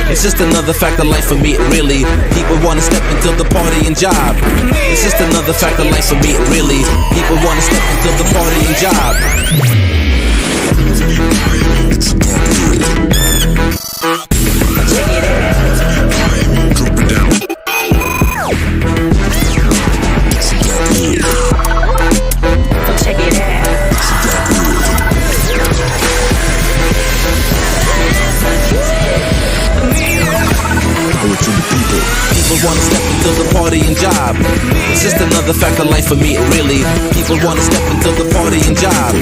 It's just another fact of life for me, really. People wanna step into the party and job. It's just another fact of life for me, really. People wanna step into the party and job. Check it out. Drop it down. Check it out. People wanna step into the party and job. It's just another fact of life for me, really. People wanna step into the party and job.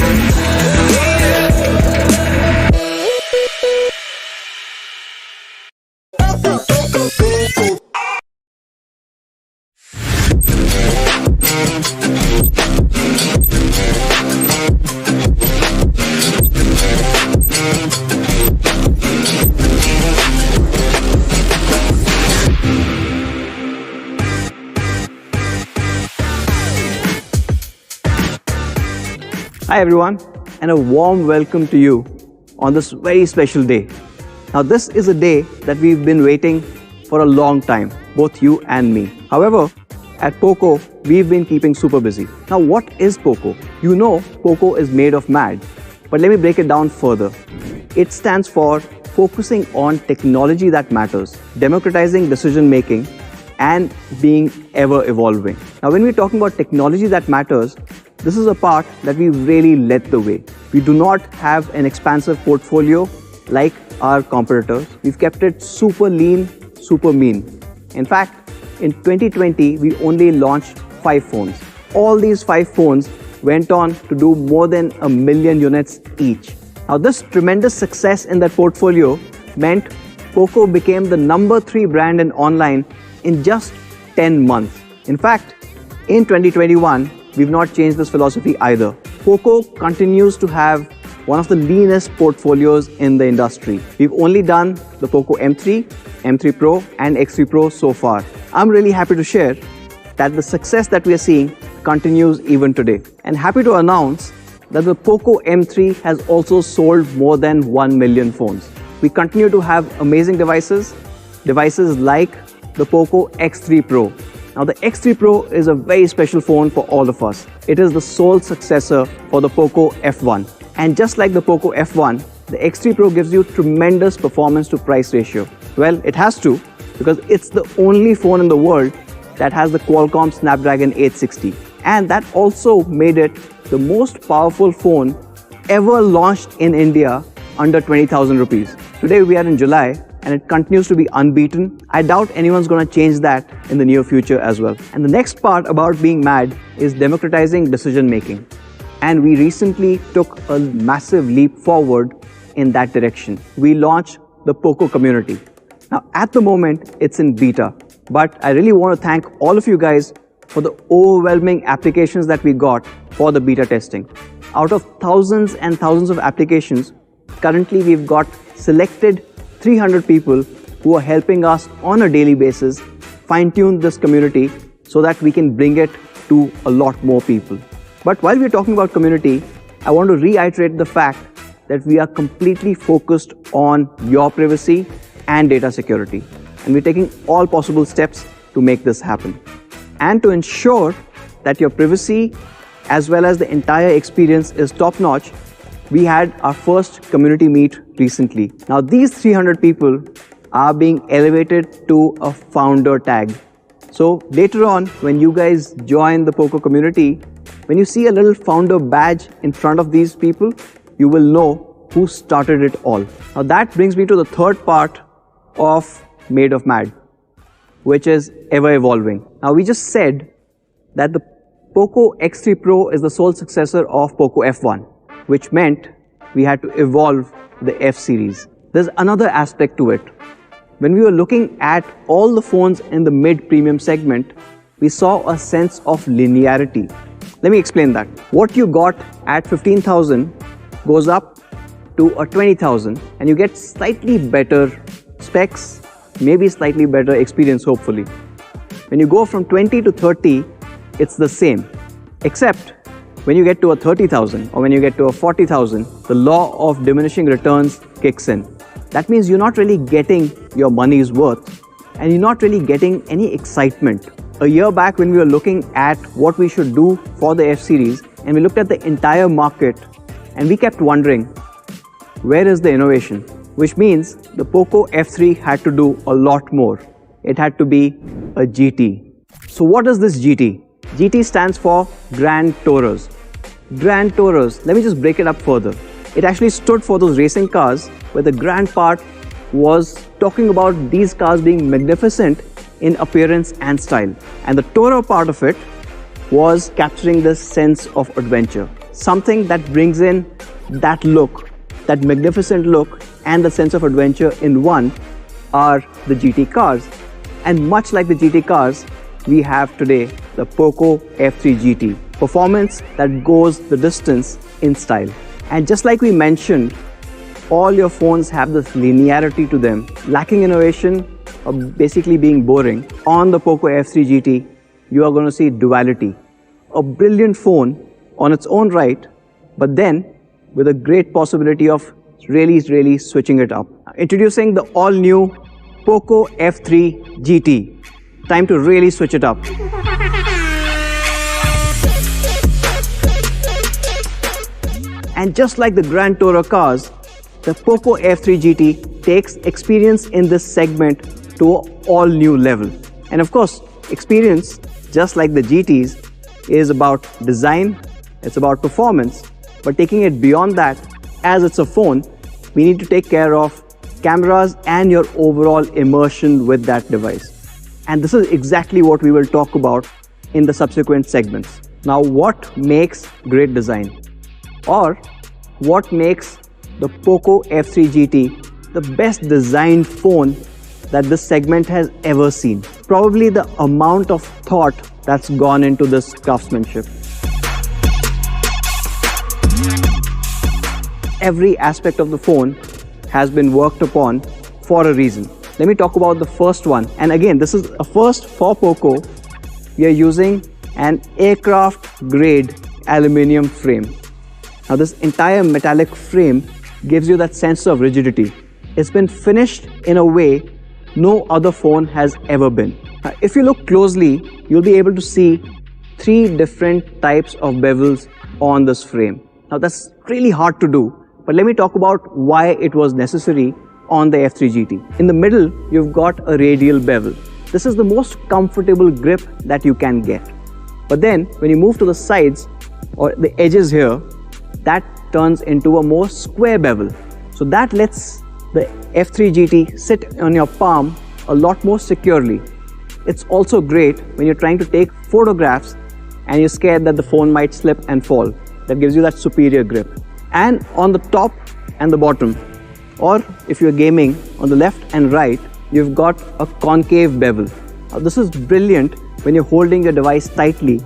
Hi everyone, and a warm welcome to you on this very special day. Now this is a day that we've been waiting for a long time, both you and me. However, at POCO, we've been keeping super busy. Now what is POCO? You know POCO is made of MAD, but let me break it down further. It stands for focusing on technology that matters, democratizing decision making, and being ever evolving. Now when we're talking about technology that matters, this is a part that we really led the way. We do not have an expansive portfolio like our competitors. We've kept it super lean, super mean. In fact, in 2020, we only launched 5 phones. All these 5 phones went on to do more than 1 million units each. Now this tremendous success in that portfolio meant POCO became the number 3 brand in online in just 10 months. In fact, in 2021, we've not changed this philosophy either. POCO continues to have one of the leanest portfolios in the industry. We've only done the POCO M3, M3 Pro and X3 Pro so far. I'm really happy to share that the success that we are seeing continues even today. And happy to announce that the POCO M3 has also sold more than 1 million phones. We continue to have amazing devices like the POCO X3 Pro. Now the X3 Pro is a very special phone for all of us. It is the sole successor for the POCO F1. And just like the POCO F1, the X3 Pro gives you tremendous performance to price ratio. Well, it has to, because it's the only phone in the world that has the Qualcomm Snapdragon 860. And that also made it the most powerful phone ever launched in India under 20,000 rupees. Today we are in July, and it continues to be unbeaten. I doubt anyone's going to change that in the near future as well. And the next part about being mad is democratizing decision making. And we recently took a massive leap forward in that direction. We launched the POCO community. Now, at the moment, it's in beta, but I really want to thank all of you guys for the overwhelming applications that we got for the beta testing. Out of thousands and thousands of applications, currently we've got selected 300 people who are helping us on a daily basis fine-tune this community so that we can bring it to a lot more people. But while we're talking about community, I want to reiterate the fact that we are completely focused on your privacy and data security. And we're taking all possible steps to make this happen. And to ensure that your privacy as well as the entire experience is top-notch, we had our first community meet recently. Now these 300 people are being elevated to a founder tag. So later on, when you guys join the POCO community, when you see a little founder badge in front of these people, you will know who started it all. Now that brings me to the third part of Made of Mad, which is ever evolving. Now we just said that the POCO X3 Pro is the sole successor of POCO F1, which meant we had to evolve the F series. There's another aspect to it. When we were looking at all the phones in the mid-premium segment, we saw a sense of linearity. Let me explain that. What you got at 15,000 goes up to a 20,000 and you get slightly better specs, maybe slightly better experience hopefully. When you go from 20 to 30, it's the same, except when you get to a 30,000 or when you get to a 40,000, the law of diminishing returns kicks in. That means you're not really getting your money's worth and you're not really getting any excitement. A year back when we were looking at what we should do for the F series and we looked at the entire market and we kept wondering, where is the innovation? Which means the POCO F3 had to do a lot more. It had to be a GT. So what is this GT? GT stands for Grand Tourers. Grand Tourers, let me just break it up further. It actually stood for those racing cars where the grand part was talking about these cars being magnificent in appearance and style. And the tourer part of it was capturing this sense of adventure. Something that brings in that look, that magnificent look and the sense of adventure in one are the GT cars. And much like the GT cars, we have today the POCO F3 GT. Performance that goes the distance in style. And just like we mentioned, all your phones have this linearity to them, lacking innovation or basically being boring. On the POCO F3 GT, you are going to see duality. A brilliant phone on its own right, but then with a great possibility of really switching it up. Introducing the all-new POCO F3 GT. Time to really switch it up. And just like the Grand Tourer cars, the POCO F3 GT takes experience in this segment to an all-new level. And of course, experience, just like the GTs, is about design, it's about performance, but taking it beyond that, as it's a phone, we need to take care of cameras and your overall immersion with that device. And this is exactly what we will talk about in the subsequent segments. Now, what makes great design? Or what makes the POCO F3 GT the best designed phone that this segment has ever seen? Probably the amount of thought that's gone into this craftsmanship. Every aspect of the phone has been worked upon for a reason. Let me talk about the first one. And again, this is a first for POCO. We are using an aircraft grade aluminium frame. Now this entire metallic frame gives you that sense of rigidity. It's been finished in a way no other phone has ever been. Now, if you look closely, you'll be able to see 3 different types of bezels on this frame. Now that's really hard to do, but let me talk about why it was necessary on the F3 GT. In the middle, you've got a radial bevel. This is the most comfortable grip that you can get. But then when you move to the sides or the edges here, that turns into a more square bevel. So that lets the F3 GT sit on your palm a lot more securely. It's also great when you're trying to take photographs and you're scared that the phone might slip and fall. That gives you that superior grip. And on the top and the bottom, or if you're gaming, on the left and right, you've got a concave bevel. Now, this is brilliant when you're holding your device tightly,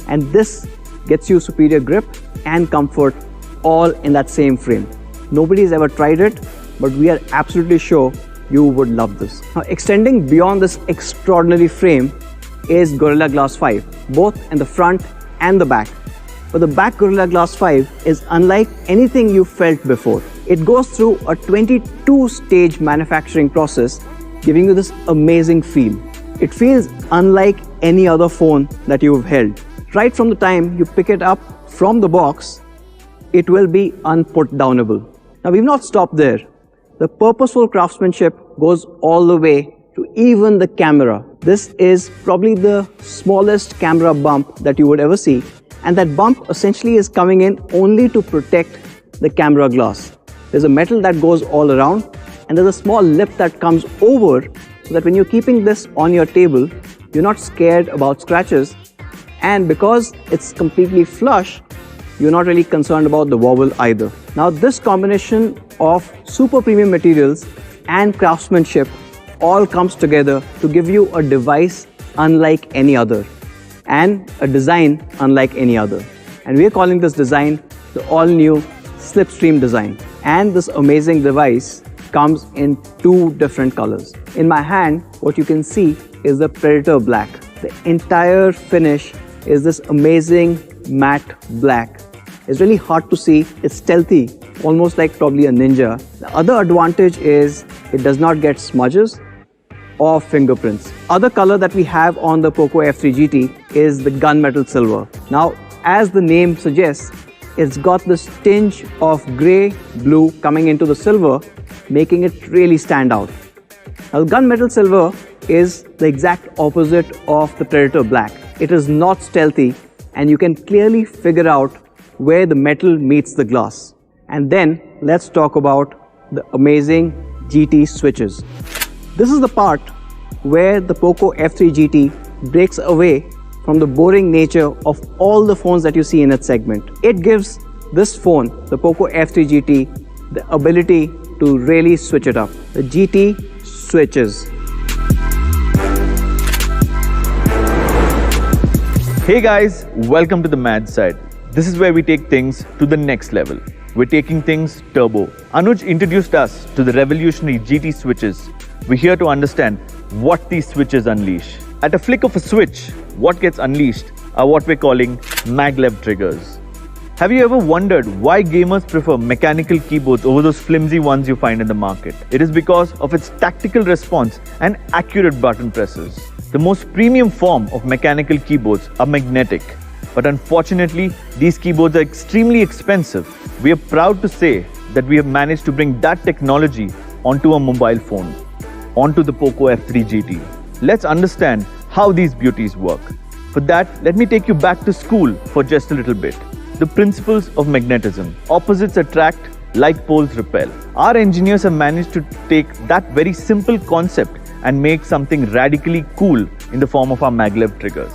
and this gets you superior grip and comfort all in that same frame. Nobody's ever tried it, but we are absolutely sure you would love this. Now, extending beyond this extraordinary frame is Gorilla Glass 5, both in the front and the back. But the back Gorilla Glass 5 is unlike anything you've felt before. It goes through a 22-stage manufacturing process, giving you this amazing feel. It feels unlike any other phone that you've held. Right from the time you pick it up from the box, it will be unput-downable. Now, we've not stopped there. The purposeful craftsmanship goes all the way to even the camera. This is probably the smallest camera bump that you would ever see, and that bump essentially is coming in only to protect the camera glass. There's a metal that goes all around, and there's a small lip that comes over so that when you're keeping this on your table, you're not scared about scratches, and because it's completely flush, you're not really concerned about the wobble either. Now, this combination of super premium materials and craftsmanship all comes together to give you a device unlike any other and a design unlike any other. And we are calling this design the all-new Slipstream design. And this amazing device comes in two different colors. In my hand, what you can see is the Predator Black. The entire finish is this amazing matte black. It's really hard to see. It's stealthy, almost like probably a ninja. The other advantage is it does not get smudges or fingerprints. Other color that we have on the POCO F3 GT is the gunmetal silver. Now, as the name suggests, it's got this tinge of gray, blue coming into the silver, making it really stand out. Now, gunmetal silver is the exact opposite of the Predator Black. It is not stealthy, and you can clearly figure out where the metal meets the glass. And then let's talk about the amazing GT switches. This is the part where the POCO F3 GT breaks away from the boring nature of all the phones that you see in its segment. It gives this phone, the POCO F3 GT, the ability to really switch it up. The GT switches. Hey guys, welcome to the Mad Side. This is where we take things to the next level. We're taking things turbo. Anuj introduced us to the revolutionary GT switches. We're here to understand what these switches unleash. At a flick of a switch, what gets unleashed are what we're calling maglev triggers. Have you ever wondered why gamers prefer mechanical keyboards over those flimsy ones you find in the market? It is because of its tactical response and accurate button presses. The most premium form of mechanical keyboards are magnetic. But unfortunately, these keyboards are extremely expensive. We are proud to say that we have managed to bring that technology onto a mobile phone, onto the POCO F3 GT. Let's understand how these beauties work. For that, let me take you back to school for just a little bit. The principles of magnetism. Opposites attract, like poles repel. Our engineers have managed to take that very simple concept and make something radically cool in the form of our maglev triggers.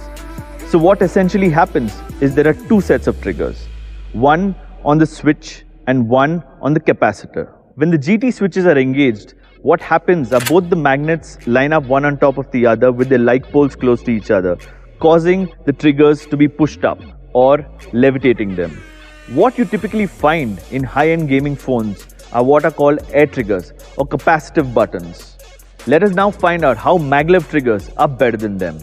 So what essentially happens is there are two sets of triggers, one on the switch and one on the capacitor. When the GT switches are engaged, what happens are both the magnets line up one on top of the other with their like poles close to each other, causing the triggers to be pushed up or levitating them. What you typically find in high-end gaming phones are what are called air triggers or capacitive buttons. Let us now find out how maglev triggers are better than them.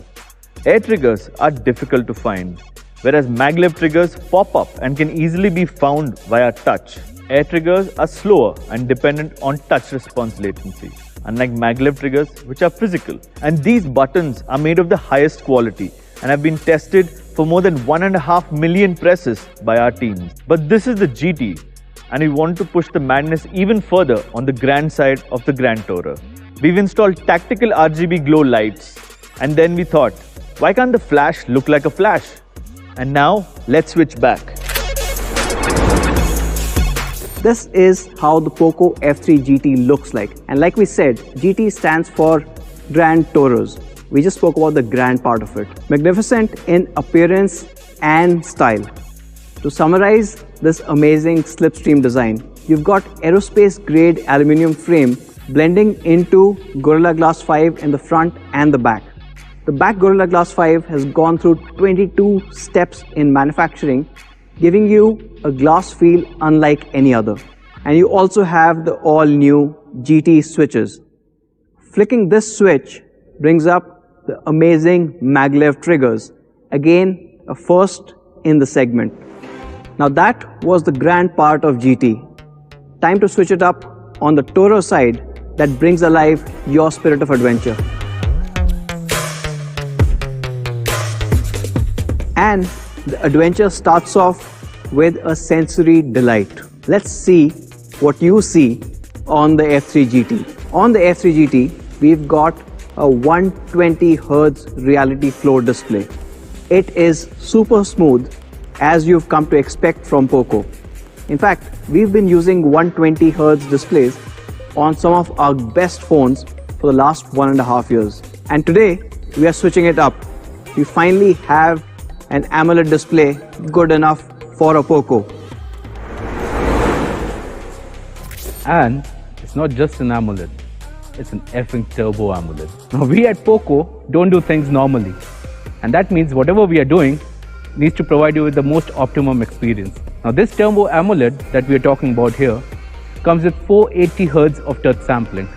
Air triggers are difficult to find, whereas maglev triggers pop up and can easily be found via touch. Air triggers are slower and dependent on touch response latency, unlike maglev triggers, which are physical. And these buttons are made of the highest quality and have been tested for more than 1.5 million presses by our teams. But this is the GT, and we want to push the madness even further on the grand side of the Grand Tourer. We've installed tactical RGB Glow lights, and then we thought, why can't the flash look like a flash? And now, let's switch back. This is how the POCO F3 GT looks like. And like we said, GT stands for Grand Touros. We just spoke about the grand part of it. Magnificent in appearance and style. To summarize this amazing slipstream design, you've got aerospace grade aluminum frame blending into Gorilla Glass 5 in the front and the back. The back Gorilla Glass 5 has gone through 22 steps in manufacturing, giving you a glass feel unlike any other. And you also have the all-new GT switches. Flicking this switch brings up the amazing maglev triggers. Again, a first in the segment. Now that was the grand part of GT. Time to switch it up on the Toro side that brings alive your spirit of adventure. And the adventure starts off with a sensory delight. Let's see what you see on the F3 GT. On the F3 GT, we've got a 120 Hz reality floor display. It is super smooth, as you've come to expect from POCO. In fact, we've been using 120 Hz displays on some of our best phones for the last 1.5 years. And today, we are switching it up. We finally have an AMOLED display good enough for a POCO. And it's not just an AMOLED, it's an effing turbo AMOLED. Now we at POCO don't do things normally. And that means whatever we are doing needs to provide you with the most optimum experience. Now this turbo AMOLED that we are talking about here comes with 480 Hz of touch sampling.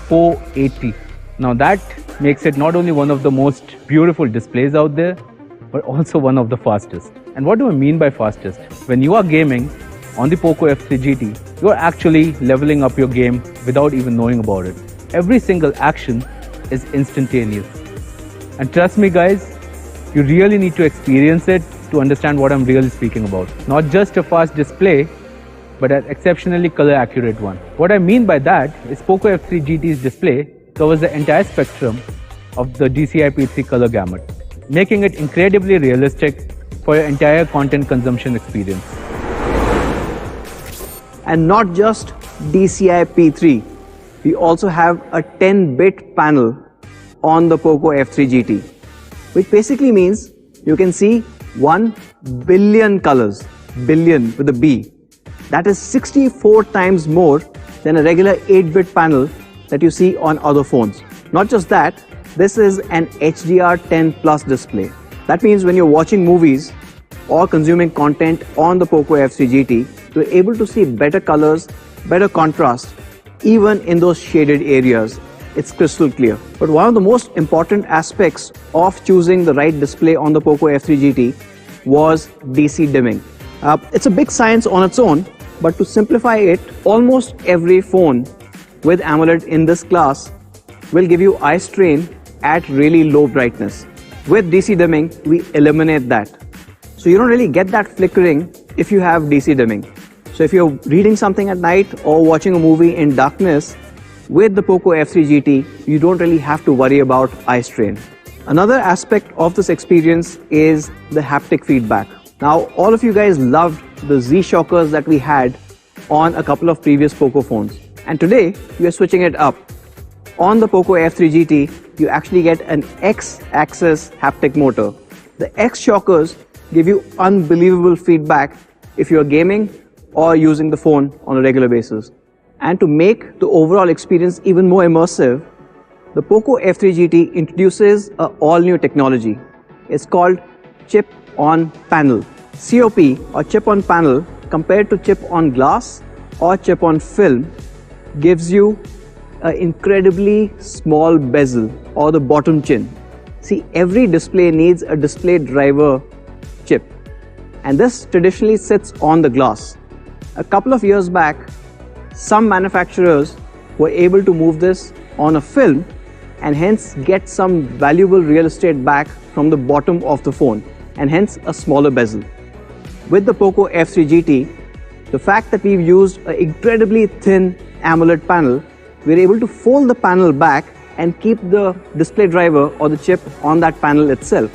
480. Now that makes it not only one of the most beautiful displays out there, but also one of the fastest. And what do I mean by fastest? When you are gaming on the POCO F3 GT, you are actually leveling up your game without even knowing about it. Every single action is instantaneous. And trust me guys, you really need to experience it to understand what I'm really speaking about. Not just a fast display, but an exceptionally color accurate one. What I mean by that is POCO F3 GT's display covers the entire spectrum of the DCI-P3 color gamut, making it incredibly realistic for your entire content consumption experience. And not just DCI-P3, we also have a 10-bit panel on the POCO F3 GT, which basically means you can see 1 billion colors, billion with a B. That is 64 times more than a regular 8-bit panel that you see on other phones. Not just that, this is an HDR10 Plus display. That means when you're watching movies or consuming content on the POCO F3 GT, you're able to see better colors, better contrast, even in those shaded areas. It's crystal clear. But one of the most important aspects of choosing the right display on the POCO F3 GT was DC dimming. It's a big science on its own, but to simplify it, almost every phone with AMOLED in this class will give you eye strain at really low brightness. With DC dimming, we eliminate that. So you don't really get that flickering if you have DC dimming. So if you're reading something at night or watching a movie in darkness, with the POCO F3 GT, you don't really have to worry about eye strain. Another aspect of this experience is the haptic feedback. Now, all of you guys loved the Z shockers that we had on a couple of previous POCO phones. And today, we are switching it up. On the POCO F3 GT, you actually get an X-axis haptic motor. The X shockers give you unbelievable feedback if you're gaming or using the phone on a regular basis. And to make the overall experience even more immersive, the POCO F3 GT introduces an all-new technology. It's called chip-on-panel. COP, or chip-on-panel, compared to chip-on-glass or chip-on-film, gives you an incredibly small bezel, or the bottom chin. See, every display needs a display driver chip, and this traditionally sits on the glass. A couple of years back, some manufacturers were able to move this on a film and hence get some valuable real estate back from the bottom of the phone, and hence a smaller bezel. With the POCO F3 GT, the fact that we've used an incredibly thin AMOLED panel, we're able to fold the panel back and keep the display driver or the chip on that panel itself,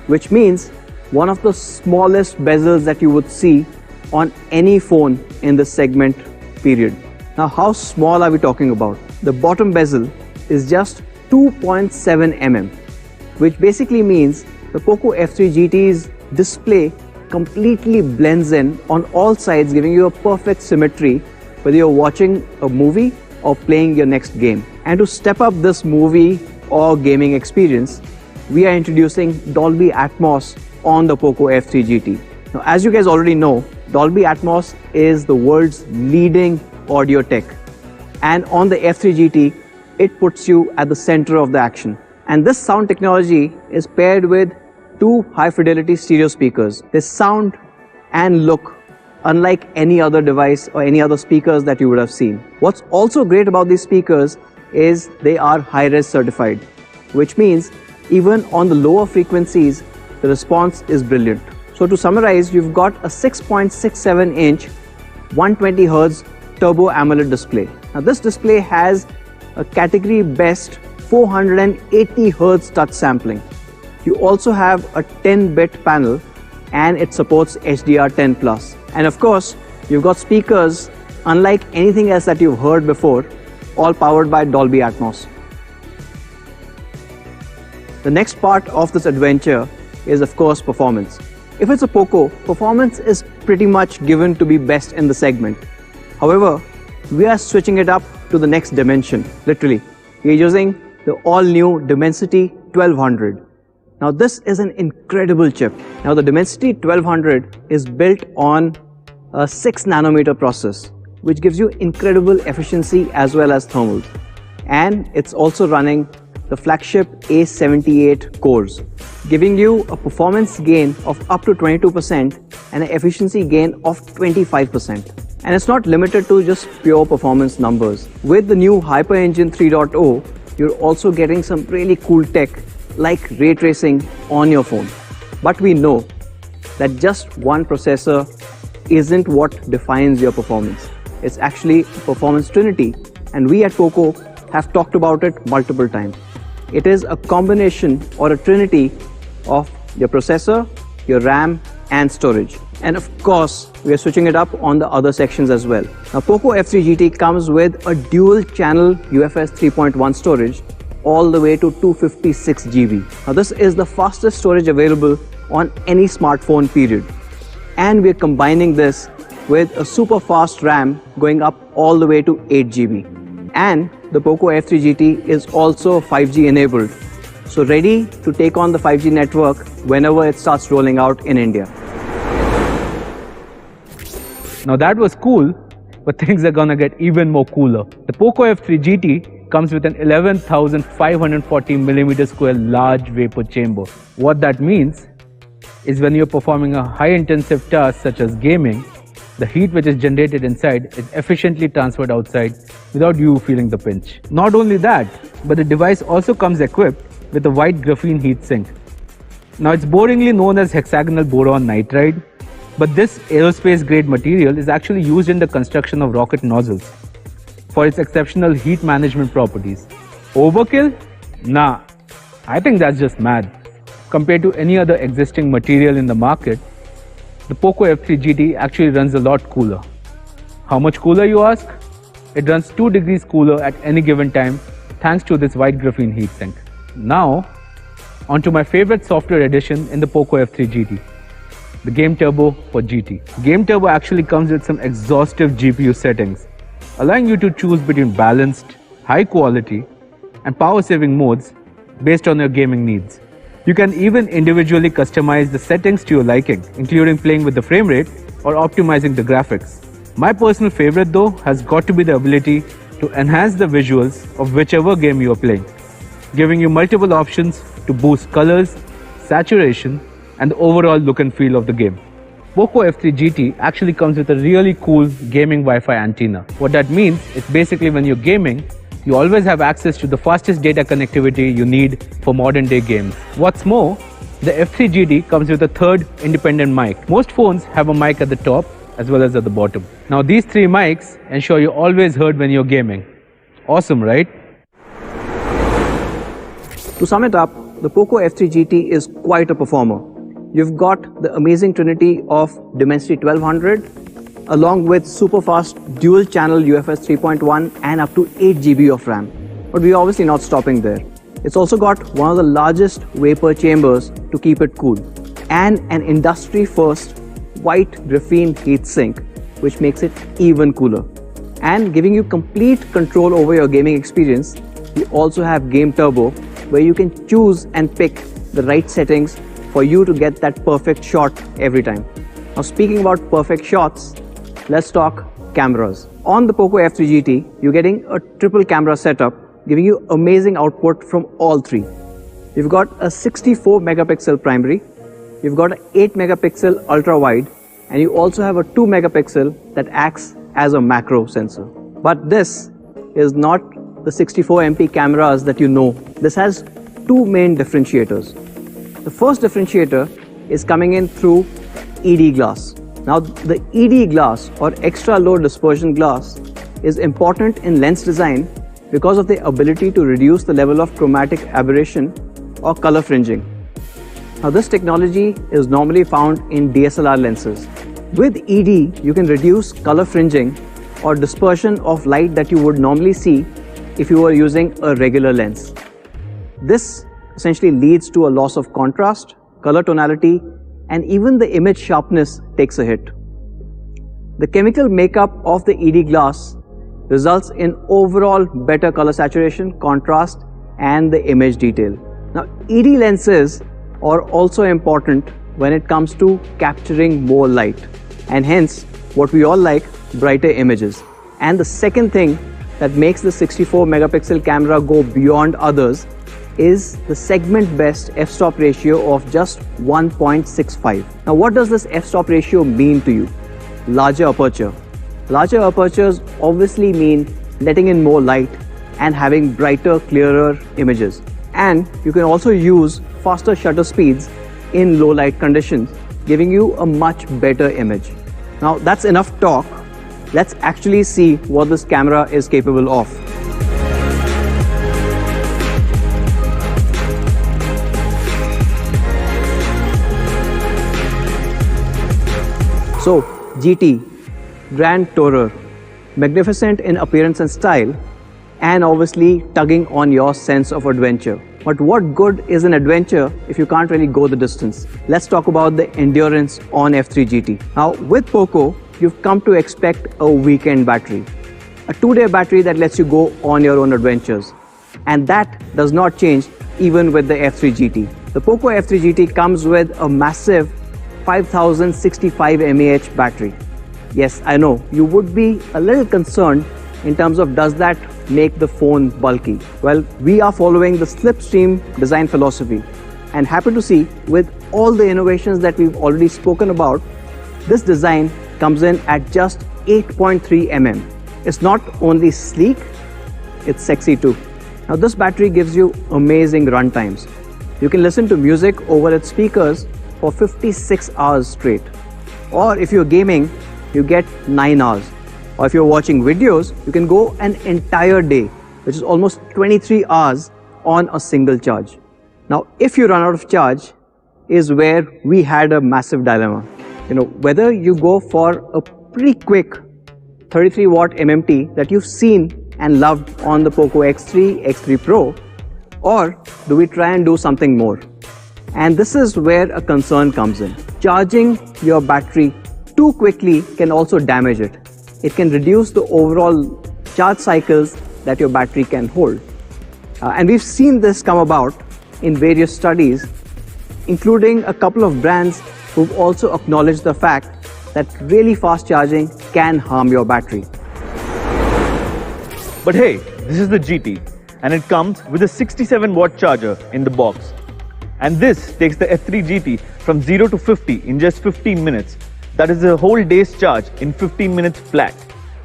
which means one of the smallest bezels that you would see on any phone in this segment, period. Now, how small are we talking about? The bottom bezel is just 2.7 mm, which basically means the POCO F3 GT's display completely blends in on all sides, giving you a perfect symmetry whether you're watching a movie or playing your next game. And to step up this movie or gaming experience, we are introducing Dolby Atmos on the POCO F3 GT. Now, as you guys already know, Dolby Atmos is the world's leading audio tech. And on the F3 GT, it puts you at the center of the action. And this sound technology is paired with two high-fidelity stereo speakers. They sound and look unlike any other device or any other speakers that you would have seen. What's also great about these speakers is they are high-res certified, which means even on the lower frequencies, the response is brilliant. So to summarize, you've got a 6.67-inch 120Hz Turbo AMOLED display. Now this display has a category best 480Hz touch sampling. You also have a 10-bit panel and it supports HDR10+. And of course, you've got speakers unlike anything else that you've heard before, all powered by Dolby Atmos. The next part of this adventure is of course performance. If it's a POCO, performance is pretty much given to be best in the segment. However, we are switching it up to the next dimension, literally. We are using the all-new Dimensity 1200. Now this is an incredible chip. Now the Dimensity 1200 is built on a 6 nanometer process, which gives you incredible efficiency as well as thermals. And it's also running the flagship A78 cores, giving you a performance gain of up to 22% and an efficiency gain of 25%. And it's not limited to just pure performance numbers. With the new HyperEngine 3.0, you're also getting some really cool tech like ray tracing on your phone. But we know that just one processor isn't what defines your performance. It's actually performance Trinity, and we at POCO have talked about it multiple times. It is a combination or a trinity of your processor, your RAM and storage. And of course, we are switching it up on the other sections as well. Now POCO F3 GT comes with a dual channel UFS 3.1 storage all the way to 256 GB. Now this is the fastest storage available on any smartphone, period. And we're combining this with a super fast RAM going up all the way to 8 GB. And the POCO F3 GT is also 5G enabled, so ready to take on the 5G network whenever it starts rolling out in India. Now that was cool, but things are gonna get even more cooler. The POCO F3 GT comes with an 11,540 millimeter square large vapor chamber. What that means is when you're performing a high-intensive task such as gaming, the heat which is generated inside is efficiently transferred outside without you feeling the pinch. Not only that, but the device also comes equipped with a white graphene heatsink. Now it's boringly known as hexagonal boron nitride, but this aerospace-grade material is actually used in the construction of rocket nozzles for its exceptional heat management properties. Overkill? Nah, I think that's just mad. Compared to any other existing material in the market, the POCO F3 GT actually runs a lot cooler. How much cooler, you ask? It runs 2 degrees cooler at any given time thanks to this white graphene heatsink. Now, onto my favorite software addition in the POCO F3 GT, the Game Turbo for GT. Game Turbo actually comes with some exhaustive GPU settings, allowing you to choose between balanced, high quality, and power saving modes based on your gaming needs. You can even individually customize the settings to your liking, including playing with the frame rate or optimizing the graphics. My personal favorite though has got to be the ability to enhance the visuals of whichever game you are playing, giving you multiple options to boost colors, saturation, and the overall look and feel of the game. POCO F3 GT actually comes with a really cool gaming Wi-Fi antenna. What that means is basically when you're gaming, you always have access to the fastest data connectivity you need for modern day games. What's more, the F3 GT comes with a third independent mic. Most phones have a mic at the top as well as at the bottom. Now these 3 mics ensure you're always heard when you're gaming. Awesome, right? To sum it up, the POCO F3 GT is quite a performer. you've got the amazing Trinity of Dimensity 1200 along with super fast dual channel UFS 3.1 and up to 8 GB of RAM. But we're obviously not stopping there. It's also got one of the largest vapor chambers to keep it cool and an industry first white graphene heatsink which makes it even cooler. And giving you complete control over your gaming experience, we also have Game Turbo where you can choose and pick the right settings for you to get that perfect shot every time. Now speaking about perfect shots, let's talk cameras. On the POCO F3 GT, you're getting a triple camera setup giving you amazing output from all three. You've got a 64 megapixel primary, you've got an 8 megapixel ultra wide, and you also have a 2 megapixel that acts as a macro sensor. But this is not the 64 MP cameras that you know. This has two main differentiators. The first differentiator is coming in through ED glass. Now the ED glass or extra low dispersion glass is important in lens design because of the ability to reduce the level of chromatic aberration or color fringing. Now this technology is normally found in DSLR lenses. With ED, you can reduce color fringing or dispersion of light that you would normally see if you were using a regular lens. This essentially leads to a loss of contrast, color tonality, and even the image sharpness takes a hit. The chemical makeup of the ED glass results in overall better color saturation, contrast, and the image detail. Now, ED lenses are also important when it comes to capturing more light, and hence what we all like, brighter images. And the second thing that makes the 64 megapixel camera go beyond others is the segment best f-stop ratio of just 1.65. Now what does this f-stop ratio mean to you? Larger aperture. Larger apertures obviously mean letting in more light and having brighter, clearer images. And you can also use faster shutter speeds in low light conditions, giving you a much better image. Now that's enough talk. Let's actually see what this camera is capable of. So, GT, Grand Tourer, magnificent in appearance and style, and obviously tugging on your sense of adventure. But what good is an adventure if you can't really go the distance? Let's talk about the endurance on F3 GT. Now, with POCO, you've come to expect a weekend battery, a 2-day battery that lets you go on your own adventures. And that does not change even with the F3 GT. The POCO F3 GT comes with a massive 5065 mAh battery. Yes, I know, you would be a little concerned in terms of does that make the phone bulky? Well, we are following the Slipstream design philosophy and happy to see with all the innovations that we've already spoken about, this design comes in at just 8.3 mm. It's not only sleek, it's sexy too. Now this battery gives you amazing run times. You can listen to music over its speakers for 56 hours straight. Or if you're gaming, you get 9 hours. Or if you're watching videos, you can go an entire day, which is almost 23 hours on a single charge. Now, if you run out of charge, is where we had a massive dilemma. Whether you go for a pretty quick 33 watt MMT that you've seen and loved on the POCO X3, X3 Pro, or do we try and do something more? And this is where a concern comes in. Charging your battery too quickly can also damage it. It can reduce the overall charge cycles that your battery can hold. And we've seen this come about in various studies, including a couple of brands who've also acknowledged the fact that really fast charging can harm your battery. But hey, this is the GT, and it comes with a 67 watt charger in the box. And this takes the F3 GT from 0 to 50 in just 15 minutes. That is a whole day's charge in 15 minutes flat.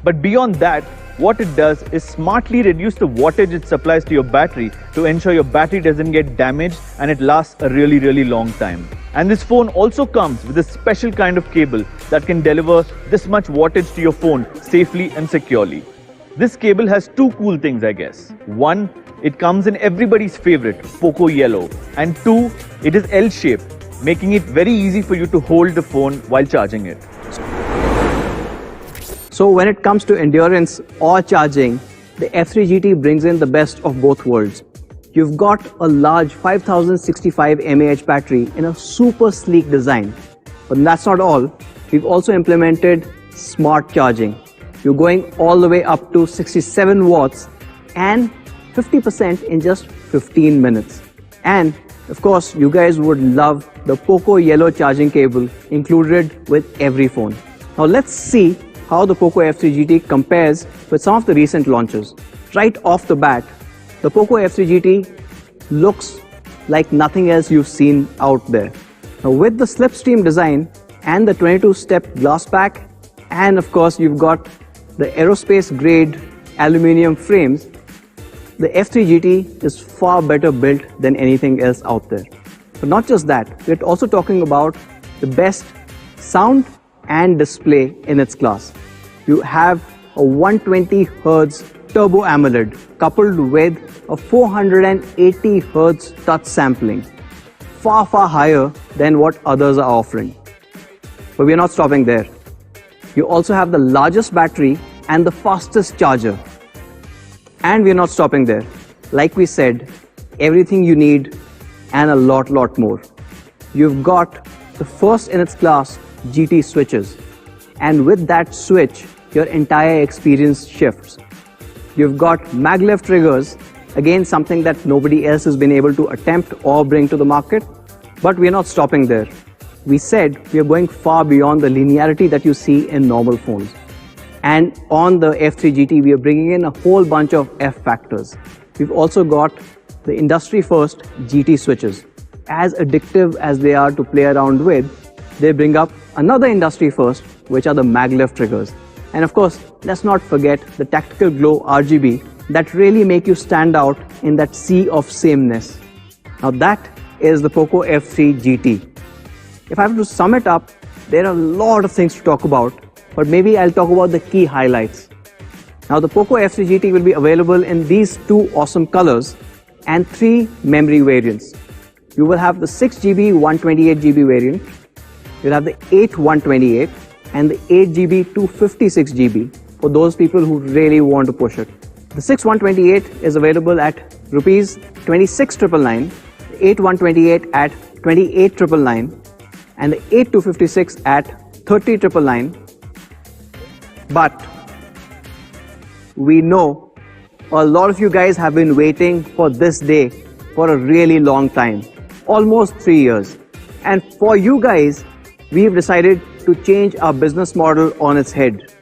But beyond that, what it does is smartly reduce the wattage it supplies to your battery to ensure your battery doesn't get damaged and it lasts a really long time. And this phone also comes with a special kind of cable that can deliver this much wattage to your phone safely and securely. This cable has two cool things, I guess. One, it comes in everybody's favorite, POCO yellow. And two, it is L-shaped, making it very easy for you to hold the phone while charging it. So when it comes to endurance or charging, the F3 GT brings in the best of both worlds. You've got a large 5065 mAh battery in a super sleek design. But that's not all. We've also implemented smart charging. You're going all the way up to 67 watts and 50% in just 15 minutes. And of course, you guys would love the POCO yellow charging cable included with every phone. Now let's see how the POCO F3 GT compares with some of the recent launches. Right off the bat, the POCO F3 GT looks like nothing else you've seen out there. Now with the Slipstream design and the 22-step glass pack, and of course you've got the aerospace grade aluminium frames, the F3 GT is far better built than anything else out there. But not just that, we're also talking about the best sound and display in its class. You have a 120 Hz Turbo AMOLED coupled with a 480 Hz touch sampling, far higher than what others are offering. But we're not stopping there. You also have the largest battery and the fastest charger. And we're not stopping there. Like we said, everything you need and a lot more. You've got the first in its class GT switches. And with that switch, your entire experience shifts. You've got maglev triggers, again something that nobody else has been able to attempt or bring to the market. But we're not stopping there. We said we're going far beyond the linearity that you see in normal phones. And on the F3 GT, we are bringing in a whole bunch of F factors. We've also got the industry-first GT switches. As addictive as they are to play around with, they bring up another industry first, which are the maglev triggers. And of course, let's not forget the Tactical Glow RGB that really make you stand out in that sea of sameness. Now that is the POCO F3 GT. If I have to sum it up, there are a lot of things to talk about, but maybe I'll talk about the key highlights. Now the POCO F3 GT will be available in these two awesome colors and 3 memory variants. You will have the 6GB 128GB variant, you'll have the 8 128 and the 8GB 256GB for those people who really want to push it. The 6 128 is available at Rs 26,999, the 8 128 at 28,999 and the 8 256 at 30,999. But we know a lot of you guys have been waiting for this day for a really long time, almost 3 years. And for you guys, we've decided to change our business model on its head.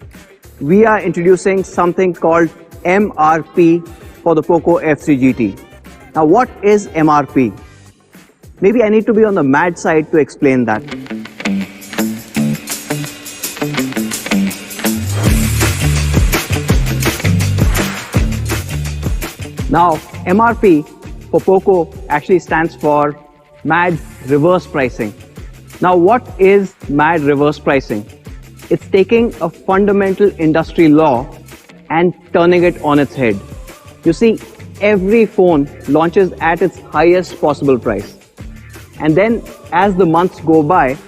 We are introducing something called MRP for the POCO F3 GT. Now what is MRP? Maybe I need to be on the mad side to explain that. Now, MRP for POCO actually stands for MAD Reverse Pricing. Now, what is MAD Reverse Pricing? It's taking a fundamental industry law and turning it on its head. You see, every phone launches at its highest possible price. And then, as the months go by,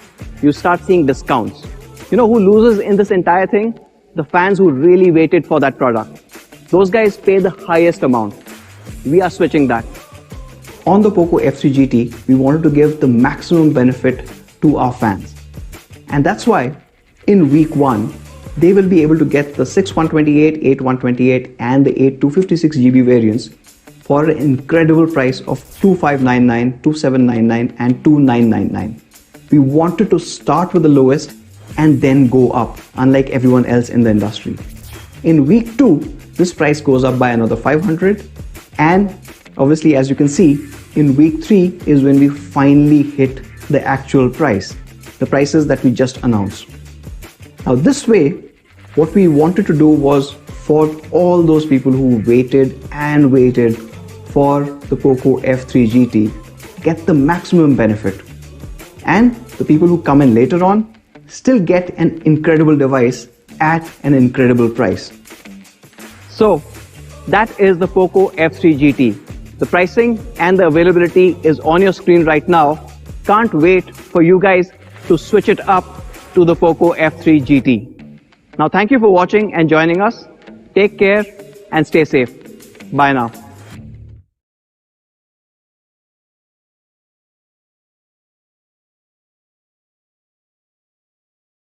you start seeing discounts. You know who loses in this entire thing? The fans who really waited for that product. Those guys pay the highest amount. We are switching that. On the POCO F3 GT, we wanted to give the maximum benefit to our fans. And that's why in week 1, they will be able to get the 6 128, 8 128 and the 8 256GB variants for an incredible price of 2599, 2799 and 2999. We wanted to start with the lowest and then go up, unlike everyone else in the industry. In week 2, this price goes up by another 500, and obviously, as you can see, in week 3 is when we finally hit the actual price, the prices that we just announced. Now this way, what we wanted to do was for all those people who waited and waited for the POCO F3 GT, get the maximum benefit. And the people who come in later on still get an incredible device at an incredible price. So that is the POCO F3 GT. The pricing and the availability is on your screen right now. Can't wait for you guys to switch it up to the POCO F3 GT. Now, thank you for watching and joining us. Take care and stay safe. Bye now.